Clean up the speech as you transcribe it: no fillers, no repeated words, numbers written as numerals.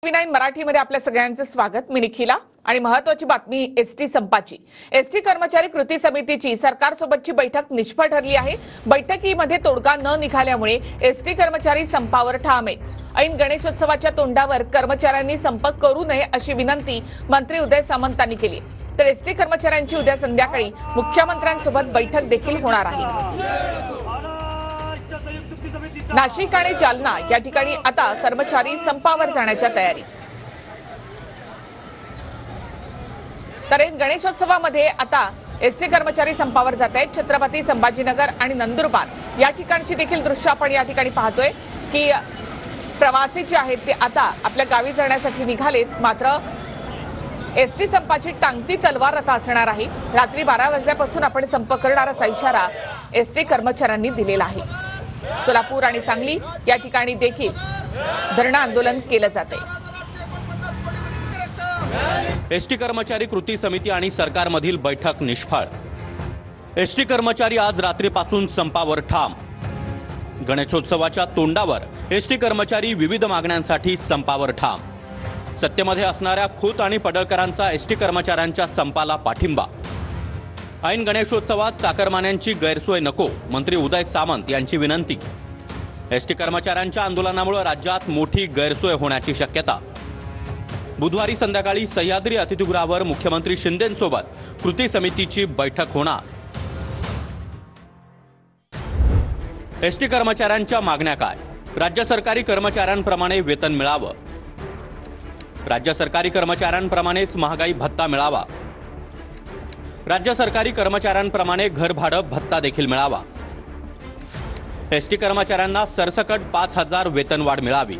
V9 मराठीमध्ये आपल्या सगळ्यांचं स्वागत। मी निखिला आणि महत्त्वाची बातमी एसटी संपाची। एसटी कर्मचारी कृती समितीची सरकारसोबतची बैठक निष्फळ ठरली आहे। बैठकीमध्ये तोडगा न निघाल्यामुळे एसटी कर्मचारी संपावर ठाम आहेत। ऐन गणेशोत्सवाच्या तोंडावर कर्मचाऱ्यांनी संप करू नये अशी विनंती मंत्री उदय सामंतांनी केली। तर एसटी कर्मचाऱ्यांची उद्या संध्याकाळी मुख्यमंत्र्यांसोबत बैठक देखील होणार आहे। नाशिक आणि जालना या ठिकाणी आता कर्मचारी संपावर जाण्याच्या तयारीत। तर गणेशोत्सवामध्ये आता एसटी कर्मचारी संपावर जात आहेत। छत्रपती संभाजीनगर आणि नंदुरबार या ठिकाणची देखील दृश्य आपण या ठिकाणी पाहतोय की प्रवासी जे आहेत ते आता आपल्या गावी जाण्यासाठी निघालेत। मात्र एसटी संपाची टांगती तलवार आता असणार आहे। रात्री 12 वाजल्यापासून आपण संप करणार असा इशारा एसटी कर्मचाऱ्यांनी दिलेला आहे। सोलापूर आणि सांगली या ठिकाणी देखील धरणं आंदोलन केलं जाते। एसटी कर्मचारी कृती समिती आणि सरकारमधील बैठक निष्फळ। एसटी कर्मचारी आज रात्रीपासून संपावर ठाम। गणेशोत्सवाच्या तोंडावर एसटी कर्मचारी विविध मागण्यांसाठी संपावर ठाम। सत्तेमध्ये असणाऱ्या खोत आणि पडळकरांचा एसटी कर्मचाऱ्यांच्या संपाला पाठिंबा। ऐन गणेशोत्सवात चाकरमान्यांची गैरसोय नको, मंत्री उदय सामंत यांची विनंती। एसटी कर्मचाऱ्यांच्या आंदोलनामुळे राज्यात मोठी गैरसोय होण्याची शक्यता। बुधवारी संध्याकाळी सह्याद्री अतिथीगृहावर मुख्यमंत्री शिंदेंसोबत कृती समितीची बैठक होणार। एसटी कर्मचाऱ्यांच्या मागण्या काय? राज्य सरकारी कर्मचाऱ्यांप्रमाणे वेतन मिळावं, राज्य सरकारी कर्मचाऱ्यांप्रमाणेच महागाई भत्ता मिळावा, राज्य सरकारी कर्मचाऱ्यांप्रमाणे घरभाडं भत्ता देखील मिळावा, एसटी कर्मचाऱ्यांना सरसकट 5,000 वेतनवाढ मिळावी।